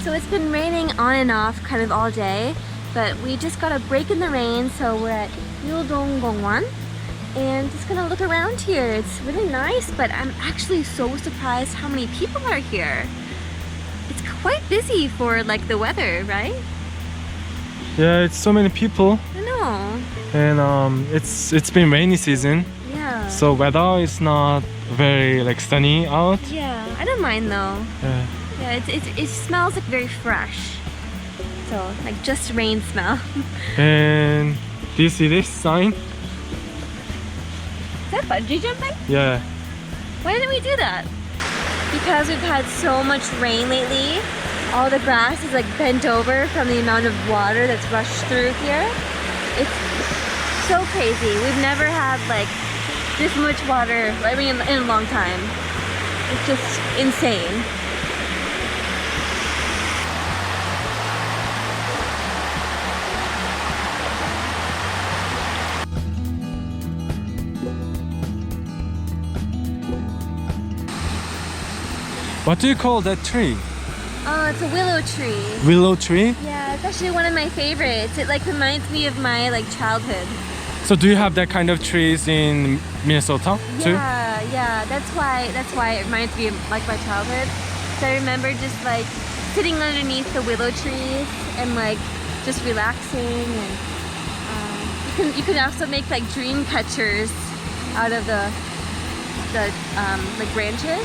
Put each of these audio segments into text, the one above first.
So it's been raining on and off kind of all day, but we just got a break in the rain, so we're at 율동공원 and just gonna look around here. It's really nice, but I'm actually so surprised how many people are here. It's quite busy for like the weather, right? Yeah, it's so many people. I know. And it's been rainy season. Yeah. So weather is not very like sunny out. Yeah, I don't mind though. Yeah. Yeah, it smells like very fresh. So like just rain smell. And do you see this sign? Is that bungee jumping? Yeah. Why didn't we do that? Because we've had so much rain lately, all the grass is like bent over from the amount of water that's rushed through here. It's so crazy. We've never had like this much water, I mean, in a long time. It's just insane. What do you call that tree? Oh, it's a willow tree. Willow tree? Yeah, it's actually one of my favorites. It like reminds me of my like childhood. So do you have that kind of trees in Minnesota too? Yeah, that's why it reminds me of like my childhood. So I remember just like sitting underneath the willow trees and like just relaxing, and you can also make like dream catchers out of the like branches.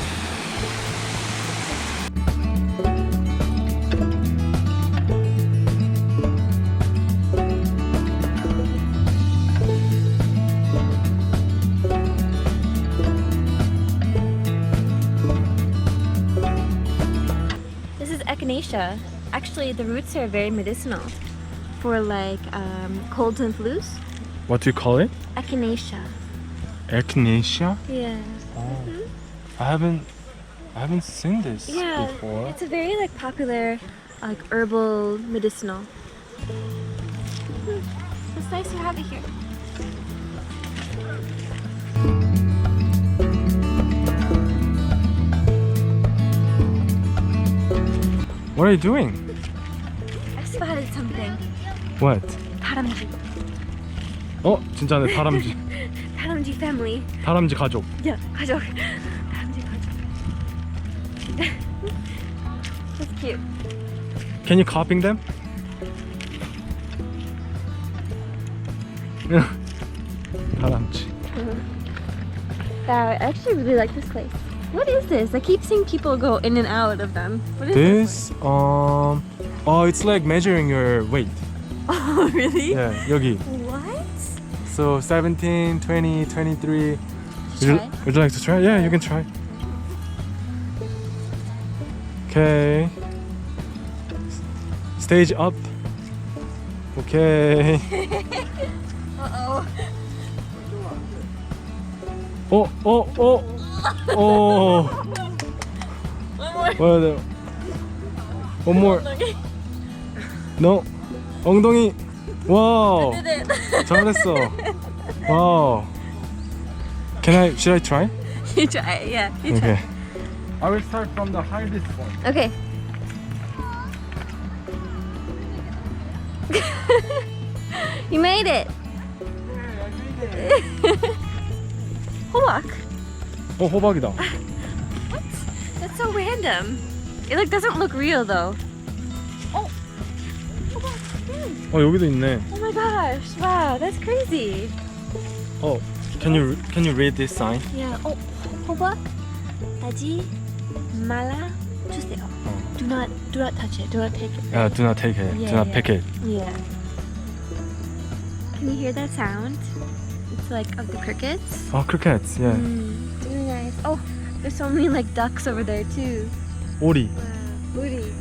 Echinacea. Actually, the roots are very medicinal for like colds and flus. What do you call it? Echinacea. Echinacea? Yeah. Oh. I haven't seen this before. It's a very like popular like herbal medicinal. It's nice to have it here. What are you doing? I spotted something. What? 다람쥐. 진짜네. 다람쥐. 다람쥐 family. 다람쥐 가족. Yeah, 가족. 다람쥐 가족. That's cute. Can you copying them? 다람쥐. Wow, I actually really like this place. What is this? I keep seeing people go in and out of them. What is This it's like measuring your weight. Oh, really? Yeah, 여기. What? So 17, 20, 23. Try? Would you like to try? Yeah, you can try. Okay. Stage up. Okay. Uh-oh. Oh. One more. No. 엉덩이. Wow. I did it. 잘했어. Wow. Should I try? You try it, yeah. You try. Okay. I will start from the hardest one. Okay. You made it. Yeah, I made it. 호박. 호박이다. What? That's so random. It like doesn't look real though. Oh. 호박. 여기도 있네. Oh my gosh. Wow, that's crazy. Can you read this sign? Yeah. 호박. 하지 말아 주세요. Do not touch it. Do not take it. Do not take it. Yeah, Do not yeah. pick it. Yeah. Can you hear that sound? It's like of the crickets. Oh, crickets. Yeah. It's really nice. Oh, there's so many like ducks over there too. 오리. Wow. Booty.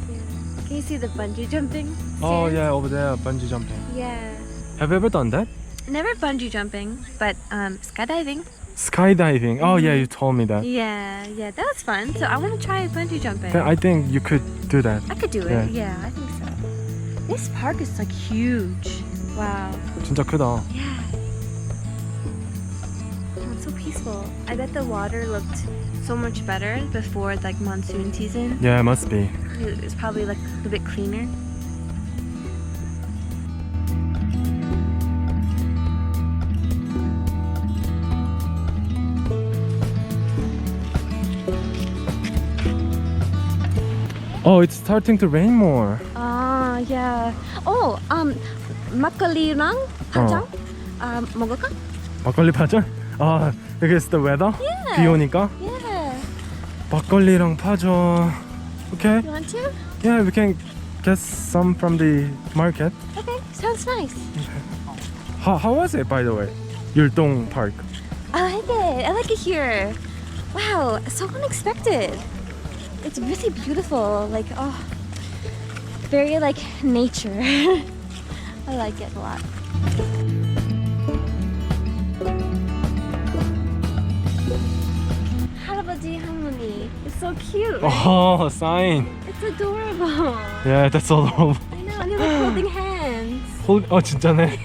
Yeah. Can you see the bungee jumping? Oh stairs? yeah, over there, bungee jumping. Yeah. Have you ever done that? Never bungee jumping, but skydiving. Skydiving. Oh yeah, you told me that. Yeah, that was fun. So I want to try bungee jumping. Then I think you could do that. I could do it. Yeah, I think so. This park is like huge. Wow. 진짜 크다. Yeah. so peaceful. I bet the water looked so much better before like monsoon season. Yeah, it must be. It's probably like a bit cleaner. Oh, it's starting to rain more. Ah, yeah. Oh, 막걸리랑 파장 먹을까? 막걸리 파전? 아, because the weather? Yeah. 비 오니까? Yeah. 막걸리랑 파전. Okay. You want to? Yeah, we can get some from the market. Okay, sounds nice. How was it, by the way? 율동 Park. I like it. I like it here. Wow, so unexpected. It's really beautiful. Like, oh, very like nature. I like it a lot. 할아버지 할머니. It's so cute. Right? Oh, sign. It's adorable. Yeah, that's adorable. I know, and they're like holding hands. 어, 진짜네.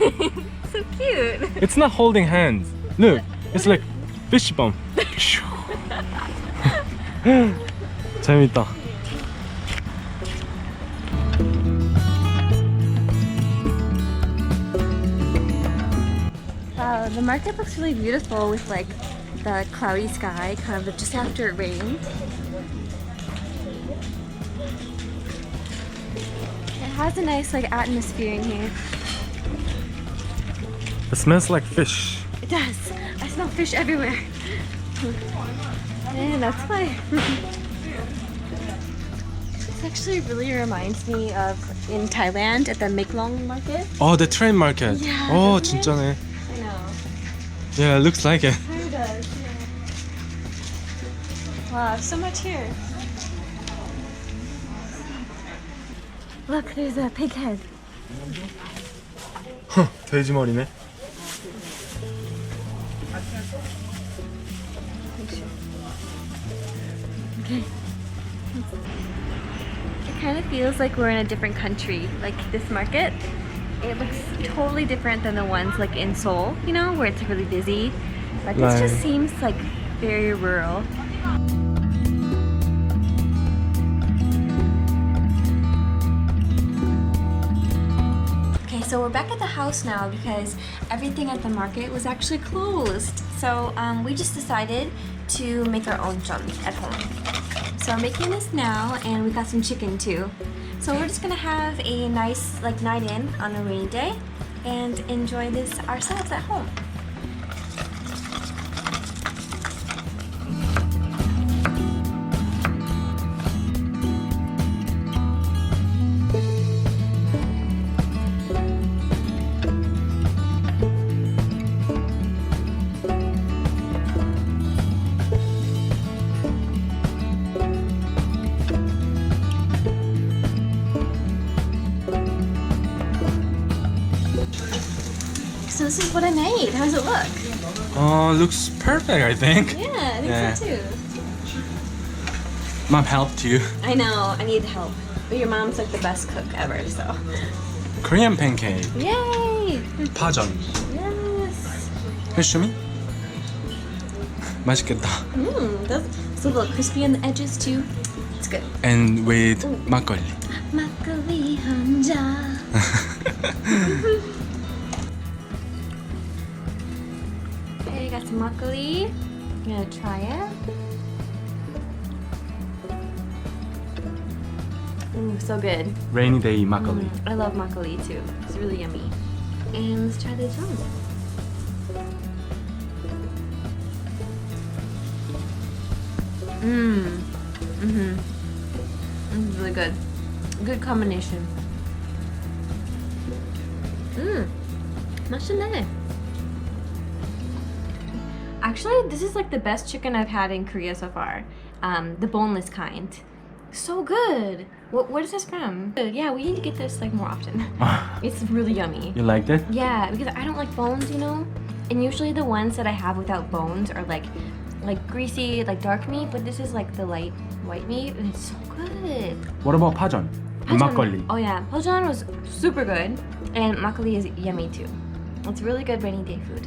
So cute. It's not holding hands. Look, it's like fish bump. 재밌다. Wow, the market looks really beautiful with like the cloudy sky kind of just after it rained. It has a nice like atmosphere in here. It smells like fish. It does. I smell fish everywhere. And that's why. This actually really reminds me of in Thailand at the Makgeolli market. Oh, the train market. Yeah, Oh, doesn't it? 진짜네. I know. Yeah, it looks like it. Kind of does. Yeah. Wow, so much here. Look, there's a pig head. 돼지 머리네. Okay. It kind of feels like we're in a different country. Like this market, it looks totally different than the ones like in Seoul, you know, where it's really busy. But this just Right. seems like very rural. Okay, so we're back at the house now because everything at the market was actually closed. So we just decided to make our own jeon at home. So I'm making this now, and we got some chicken too. So we're just gonna have a nice like night in on a rainy day and enjoy this ourselves at home. So this is what I made. How does it look? Oh, looks perfect, I think. Yeah, I think Yeah. so too. Mom helped you. I know, I need help. But your mom's like the best cook ever, so. Korean pancake. Yay! 파전. Yes! Can you show me? 맛있겠다. It's a little crispy on the edges too. It's good. And with 막걸리. 막걸리 한 잔. Okay, got some makgeolli. I'm gonna try it. Ooh, so good. Rainy day 막걸리. I love makgeolli too. It's really yummy. And let's try the jeon. It's really good. Good combination. 맛있네. Actually, this is like the best chicken I've had in Korea so far. The boneless kind. So good. What is this from? Yeah, we need to get this like more often. It's really yummy. You liked it? Yeah, because I don't like bones, you know? And usually the ones that I have without bones are like greasy, like dark meat, but this is like the light white meat, and it's so good. What about 파전? And 막걸리. Oh yeah, pajeon was super good, and makgeolli is yummy too. It's really good rainy day food.